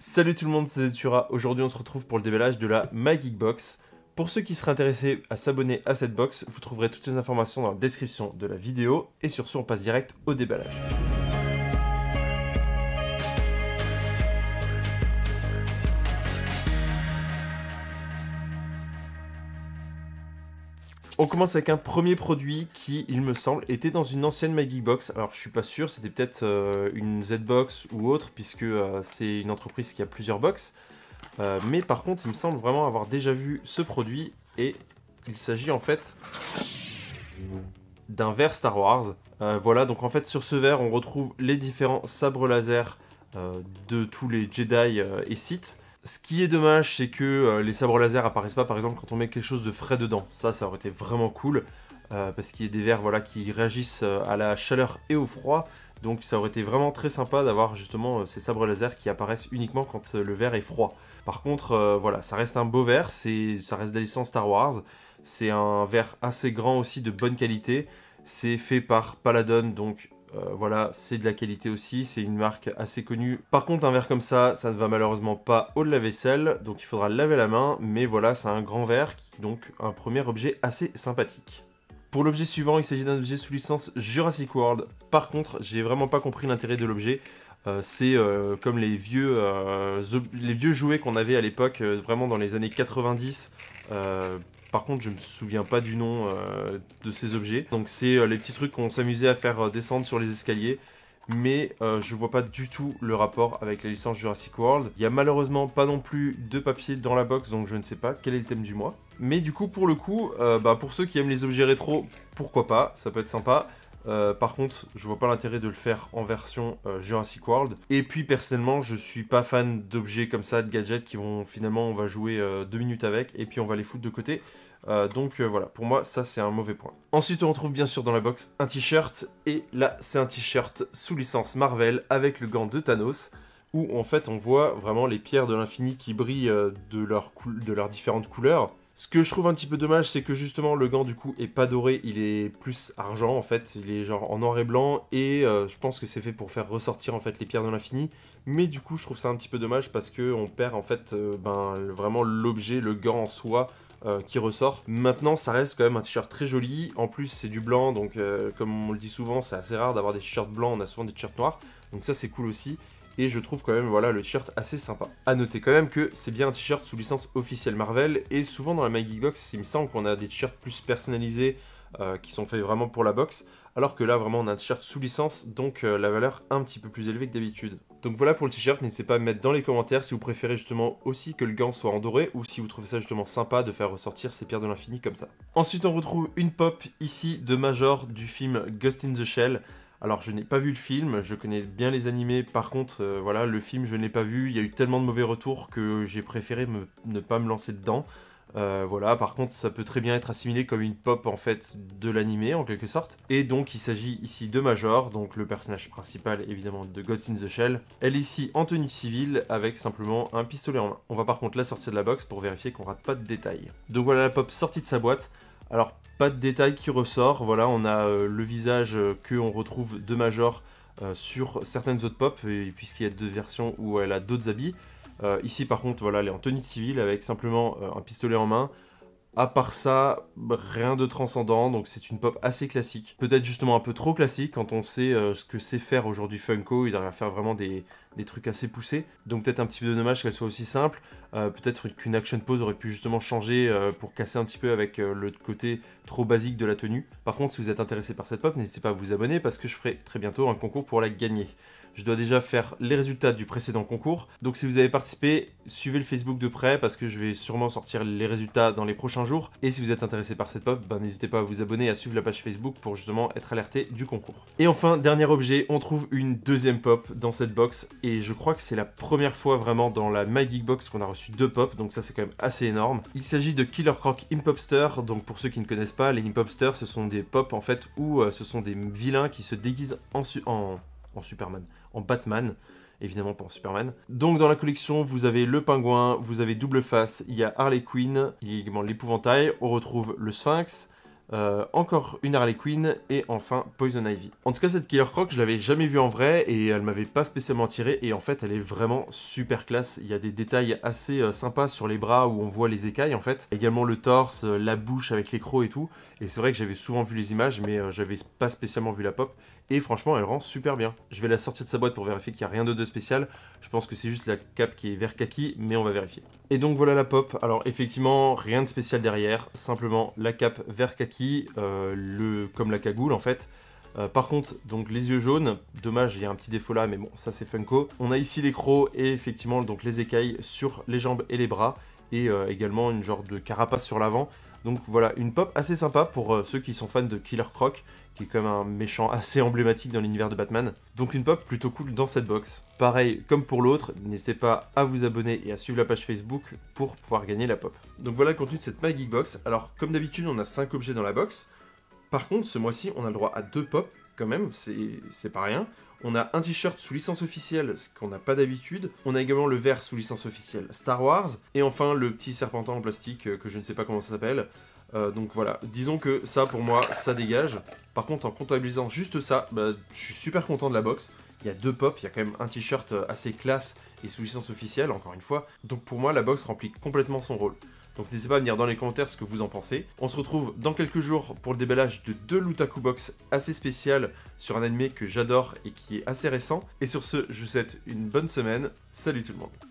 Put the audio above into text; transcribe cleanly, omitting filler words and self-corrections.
Salut tout le monde, c'est Tura. Aujourd'hui on se retrouve pour le déballage de la MyGeekBox. Pour ceux qui seraient intéressés à s'abonner à cette box, vous trouverez toutes les informations dans la description de la vidéo. Et sur ce, on passe direct au déballage. On commence avec un premier produit qui, il me semble, était dans une ancienne MyGeekBox. Alors je suis pas sûr, c'était peut-être une Z-Box ou autre, puisque c'est une entreprise qui a plusieurs box. Mais par contre, il me semble vraiment avoir déjà vu ce produit, et il s'agit en fait d'un verre Star Wars. Voilà, donc en fait sur ce verre, on retrouve les différents sabres laser de tous les Jedi et Sith. Ce qui est dommage, c'est que les sabres laser apparaissent pas par exemple quand on met quelque chose de frais dedans. Ça aurait été vraiment cool, parce qu'il y a des verres voilà, qui réagissent à la chaleur et au froid. Donc ça aurait été vraiment très sympa d'avoir justement ces sabres laser qui apparaissent uniquement quand le verre est froid. Par contre, voilà, ça reste un beau verre, ça reste de la licence Star Wars. C'est un verre assez grand aussi, de bonne qualité. C'est fait par Paladon, donc voilà, c'est de la qualité aussi, c'est une marque assez connue. Par contre, un verre comme ça ne va malheureusement pas au lave-vaisselle, donc il faudra le laver la main, mais voilà, c'est un grand verre, donc un premier objet assez sympathique. Pour l'objet suivant, il s'agit d'un objet sous licence Jurassic World. Par contre, j'ai vraiment pas compris l'intérêt de l'objet. C'est comme les vieux jouets qu'on avait à l'époque, vraiment dans les années 90. Par contre, je me souviens pas du nom de ces objets. Donc c'est les petits trucs qu'on s'amusait à faire descendre sur les escaliers. Mais je vois pas du tout le rapport avec la licence Jurassic World. Il y a malheureusement pas non plus de papier dans la box, donc je ne sais pas quel est le thème du mois. Mais du coup, pour le coup, pour ceux qui aiment les objets rétro, pourquoi pas, ça peut être sympa. Par contre, je vois pas l'intérêt de le faire en version Jurassic World. Et puis personnellement, je suis pas fan d'objets comme ça, de gadgets qui vont finalement, on va jouer 2 minutes avec et puis on va les foutre de côté. Donc voilà, pour moi, ça c'est un mauvais point. Ensuite, on retrouve bien sûr dans la box un t-shirt. Et là, c'est un t-shirt sous licence Marvel avec le gant de Thanos, où en fait on voit vraiment les pierres de l'infini qui brillent de leurs différentes couleurs. Ce que je trouve un petit peu dommage, c'est que justement le gant du coup est pas doré, il est plus argent en fait, il est genre en noir et blanc, et je pense que c'est fait pour faire ressortir en fait les pierres de l'infini. Mais du coup je trouve ça un petit peu dommage parce que on perd en fait vraiment l'objet, le gant en soi qui ressort. Maintenant ça reste quand même un t-shirt très joli, en plus c'est du blanc, donc comme on le dit souvent, c'est assez rare d'avoir des t-shirts blancs, on a souvent des t-shirts noirs, donc ça c'est cool aussi. Et je trouve quand même voilà, le t-shirt assez sympa. A noter quand même que c'est bien un t-shirt sous licence officielle Marvel, et souvent dans la MyGeekBox, il me semble qu'on a des t-shirts plus personnalisés qui sont faits vraiment pour la box, alors que là vraiment on a un t-shirt sous licence, donc la valeur un petit peu plus élevée que d'habitude. Donc voilà pour le t-shirt, n'hésitez pas à me mettre dans les commentaires si vous préférez justement aussi que le gant soit en doré, ou si vous trouvez ça justement sympa de faire ressortir ces pierres de l'infini comme ça. Ensuite on retrouve une pop ici de Major du film Ghost in the Shell. Alors je n'ai pas vu le film, je connais bien les animés, par contre voilà, le film je n'ai pas vu, il y a eu tellement de mauvais retours que j'ai préféré ne pas me lancer dedans. Voilà, par contre ça peut très bien être assimilé comme une pop en fait de l'animé en quelque sorte. Et donc il s'agit ici de Major, donc le personnage principal évidemment de Ghost in the Shell. Elle est ici en tenue civile avec simplement un pistolet en main. On va par contre la sortir de la box pour vérifier qu'on rate pas de détails. Donc voilà la pop sortie de sa boîte. Alors pas de détail qui ressort, voilà on a le visage qu'on retrouve de Major sur certaines autres pop, puisqu'il y a 2 versions où elle a d'autres habits. Ici par contre voilà, elle est en tenue civile avec simplement un pistolet en main. À part ça, rien de transcendant, donc c'est une pop assez classique. Peut-être justement un peu trop classique quand on sait ce que c'est faire aujourd'hui Funko, ils arrivent à faire vraiment des trucs assez poussés. Donc peut-être un petit peu dommage qu'elle soit aussi simple. Peut-être qu'une action pose aurait pu justement changer pour casser un petit peu avec le côté trop basique de la tenue. Par contre, si vous êtes intéressé par cette pop, n'hésitez pas à vous abonner parce que je ferai très bientôt un concours pour la gagner. Je dois déjà faire les résultats du précédent concours. Donc si vous avez participé, suivez le Facebook de près parce que je vais sûrement sortir les résultats dans les prochains jours. Et si vous êtes intéressé par cette pop, n'hésitez pas à vous abonner et à suivre la page Facebook pour justement être alerté du concours. Et enfin, dernier objet, on trouve une deuxième pop dans cette box. Et je crois que c'est la première fois vraiment dans la MyGeekBox qu'on a reçu 2 pop. Donc ça c'est quand même assez énorme. Il s'agit de Killer Croc Impopster. Donc pour ceux qui ne connaissent pas, les Impopsters ce sont des pop en fait où ce sont des vilains qui se déguisent en Superman, en Batman, évidemment pas en Superman. Donc dans la collection, vous avez le pingouin, vous avez Double Face, il y a Harley Quinn, il y a également l'épouvantail, on retrouve le Sphinx, encore une Harley Quinn et enfin Poison Ivy. En tout cas cette Killer Croc je l'avais jamais vue en vrai et elle m'avait pas spécialement attiré et en fait elle est vraiment super classe. Il y a des détails assez sympas sur les bras où on voit les écailles en fait. Également le torse, la bouche avec les crocs et tout. Et c'est vrai que j'avais souvent vu les images mais j'avais pas spécialement vu la pop. Et franchement elle rend super bien. Je vais la sortir de sa boîte pour vérifier qu'il n'y a rien de spécial. Je pense que c'est juste la cape qui est vert kaki mais on va vérifier. Et donc voilà la pop. Alors effectivement rien de spécial derrière. Simplement la cape vert kaki, comme la cagoule en fait. Par contre, donc les yeux jaunes, dommage, il y a un petit défaut là, mais bon, ça c'est Funko. On a ici les crocs et effectivement donc les écailles sur les jambes et les bras, et également une genre de carapace sur l'avant. Donc voilà, une pop assez sympa pour ceux qui sont fans de Killer Croc, qui est comme un méchant assez emblématique dans l'univers de Batman. Donc une pop plutôt cool dans cette box. Pareil, comme pour l'autre, n'hésitez pas à vous abonner et à suivre la page Facebook pour pouvoir gagner la pop. Donc voilà le contenu de cette My Geek Box. Alors comme d'habitude, on a 5 objets dans la box. Par contre, ce mois-ci, on a le droit à 2 pop, quand même, c'est pas rien. On a un t-shirt sous licence officielle, ce qu'on n'a pas d'habitude. On a également le verre sous licence officielle Star Wars. Et enfin, le petit serpentin en plastique, que je ne sais pas comment ça s'appelle. Donc voilà, disons que ça, pour moi, ça dégage. Par contre, en comptabilisant juste ça, bah, je suis super content de la box. Il y a 2 pop, il y a quand même un t-shirt assez classe et sous licence officielle, encore une fois. Donc pour moi, la box remplit complètement son rôle. Donc n'hésitez pas à venir dans les commentaires ce que vous en pensez. On se retrouve dans quelques jours pour le déballage de 2 Lutaku Box assez spéciales sur un animé que j'adore et qui est assez récent. Et sur ce, je vous souhaite une bonne semaine. Salut tout le monde.